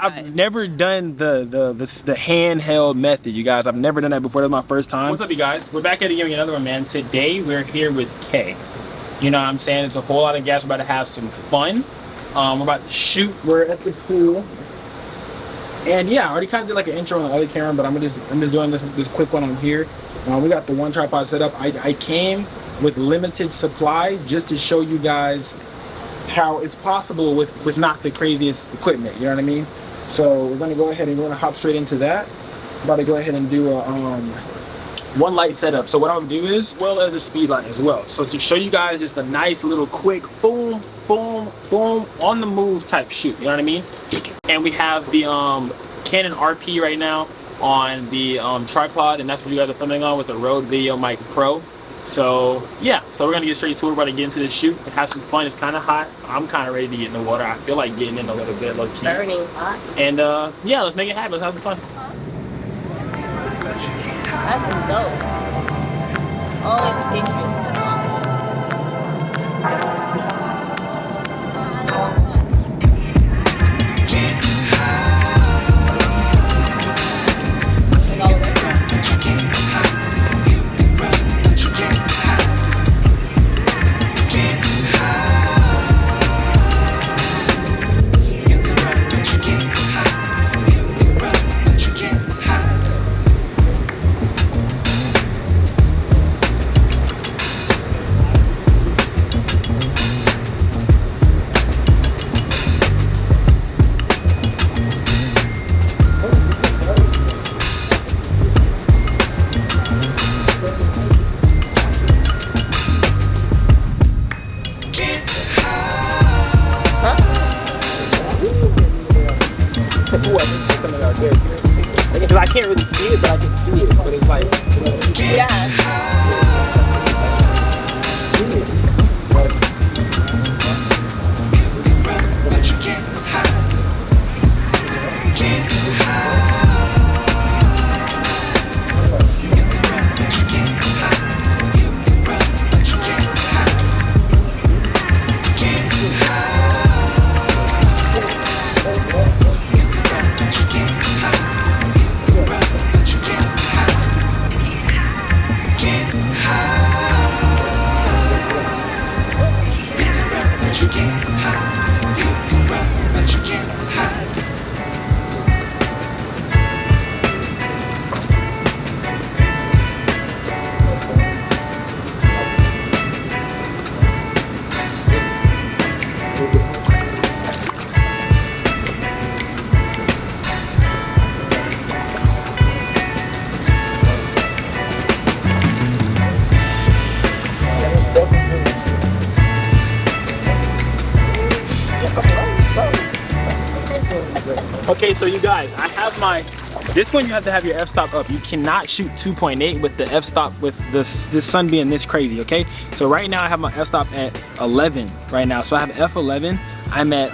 I've never done the handheld method, you guys. I've never done that before. That's my first time. What's up, you guys? We're back at it again with another one, man. Today we're here with Kay. You know what I'm saying? It's a whole lot of gas. We're about to have some fun. We're about to shoot. We're at the pool. And yeah, I already kind of did like an intro on the other camera, but I'm just doing this quick one on here. We got the one tripod set up. I came with limited supply just to show you guys how it's possible with not the craziest equipment. You know what I mean? So we're gonna go ahead and we're gonna hop straight into that. I'm about to go ahead and do a one light setup. So what I'm gonna do is, well as the speed light as well. So to show you guys just a nice little quick boom, boom, boom, on the move type shoot. You know what I mean? And we have the Canon RP right now on the tripod, and that's what you guys are filming on with the Rode Video Mic Pro. So yeah, so we're gonna get straight to it. We're about to get into this shoot and have some fun. It's kind of hot. I'm kind of ready to get in the water. I feel like getting in a little bit, low key. Burning hot. And yeah, let's make it happen. Let's have some fun. That's dope. Always pictures. Because I can't really see it, but I can see it. But it's like, you know, yeah. Okay, so you guys, I have this one you have to have your f-stop up. You cannot shoot 2.8 with the f-stop with this sun being this crazy, okay? So right now I have my f-stop at 11 right now. So I have f11, I'm at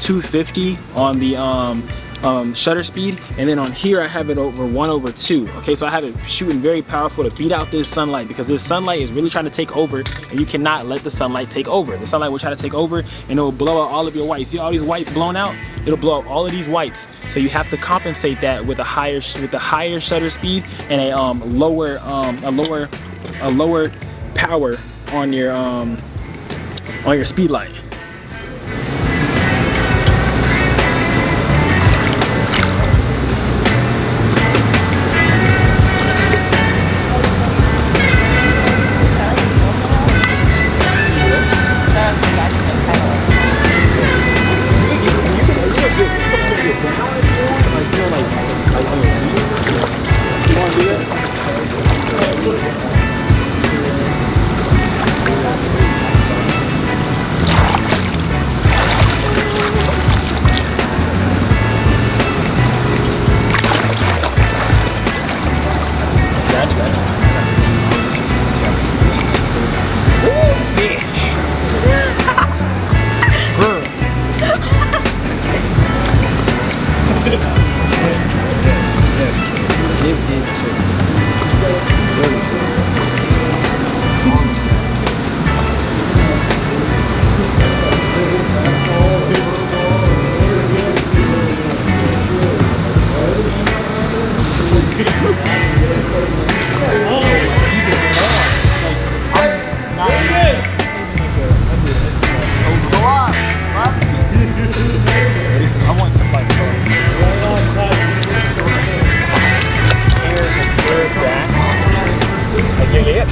250 on the shutter speed, and then on here I have it over 1/2. Okay, so I have it shooting very powerful to beat out this sunlight, because this sunlight is really trying to take over, and you cannot let the sunlight take over. The sunlight will try to take over and it will blow out all of your whites. See all these whites blown out? It'll blow out all of these whites. So you have to compensate that with a higher shutter speed and a lower power on your speed light. I want some like air to serve that. Yeah.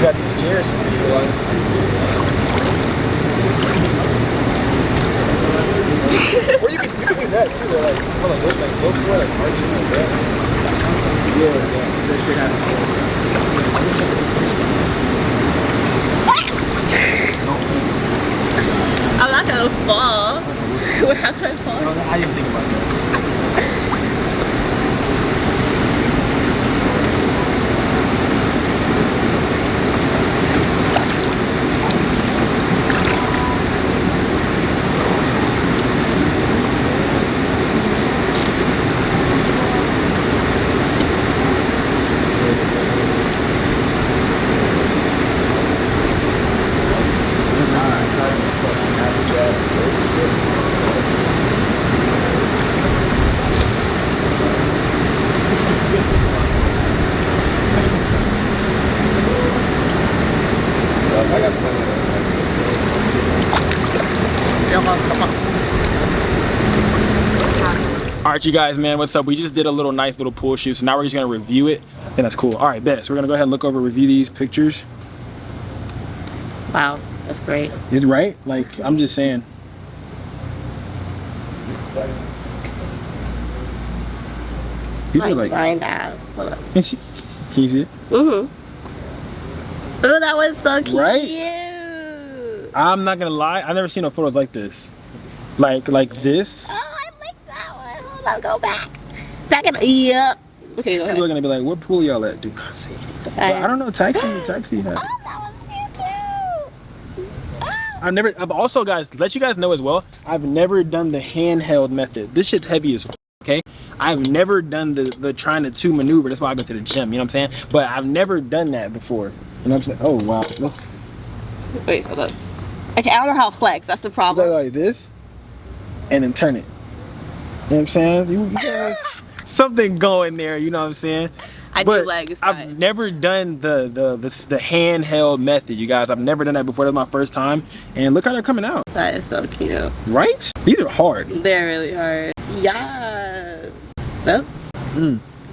Got these chairs for you guys. Or you can do that too. They're like, hold on, those like low floor, like arching like that. Yeah. That should happen. I'm not gonna fall. We're not gonna fall. No, I didn't think about that. Alright, you guys, man, what's up? We just did a nice little pool shoot, so now we're just gonna review it, and that's cool. Alright, bet. So we're gonna go ahead and look over, review these pictures. Wow, that's great. Is right? Like, I'm just saying. These are like blind ass. Hold up. Can you see it? Oh, that was so cute. Right? I'm not gonna lie, I've never seen no photos like this. Like this. Oh, I like that one. Hold on, go back. Back in. Yep. Okay, go ahead. People are gonna be like, what pool y'all at? Do not see. But I don't know, taxi had it. Oh, that one's cute too. Oh. I've also, guys, to let you guys know as well, I've never done the handheld method. This shit's heavy as fuck, okay? I've never done the trying to two maneuver. That's why I go to the gym, you know what I'm saying? But I've never done that before. You know what I'm saying? Oh, wow. Let's... Wait, hold up. Okay, I don't know how to flex. That's the problem. Like this, and then turn it. You know what I'm saying? You got something going there, you know what I'm saying? I do legs. I've never done the handheld method, you guys. I've never done that before. That's my first time. And look how they're coming out. That is so cute. Right? These are hard. They're really hard. Yeah. Nope.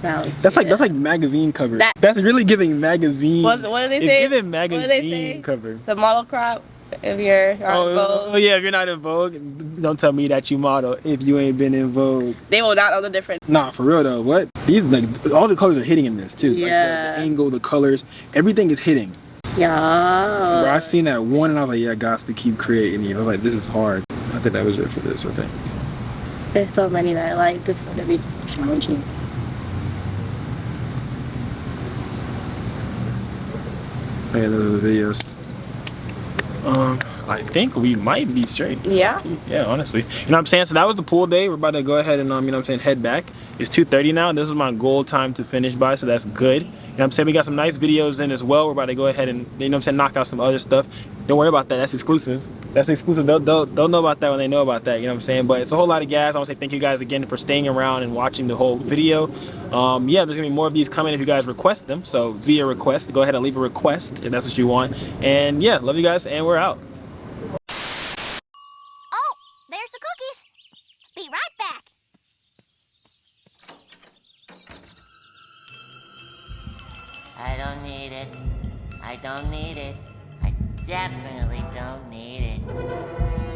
That's like magazine cover. That's really giving magazine. What do they say? It's giving magazine cover. The model crop. If you're not in Vogue. Oh yeah, if you're not in Vogue, don't tell me that you model if you ain't been in Vogue. They will not know the difference. Nah, for real though. What? These, like, all the colors are hitting in this too. Yeah. Like the angle, the colors, everything is hitting. Yeah. Bro, I seen that one and I was like, yeah, I got to keep creating it. I was like, this is hard. I think that was it for this, I think. There's so many that I like. This is gonna be challenging. Yeah, those are the videos. I think we might be straight. Yeah? Yeah, honestly. You know what I'm saying? So that was the pool day. We're about to go ahead and, you know what I'm saying, head back. It's 2:30 now. This is my goal time to finish by, so that's good. You know what I'm saying? We got some nice videos in as well. We're about to go ahead and, you know what I'm saying, knock out some other stuff. Don't worry about that. That's exclusive. That's exclusive. They'll know about that when they know about that. You know what I'm saying? But it's a whole lot of gas. I want to say thank you guys again for staying around and watching the whole video. Yeah, there's gonna be more of these coming if you guys request them. So via request, go ahead and leave a request if that's what you want. And yeah, love you guys, and we're out. Oh, there's the cookies. Be right back. I don't need it. I don't need it. I definitely don't need it.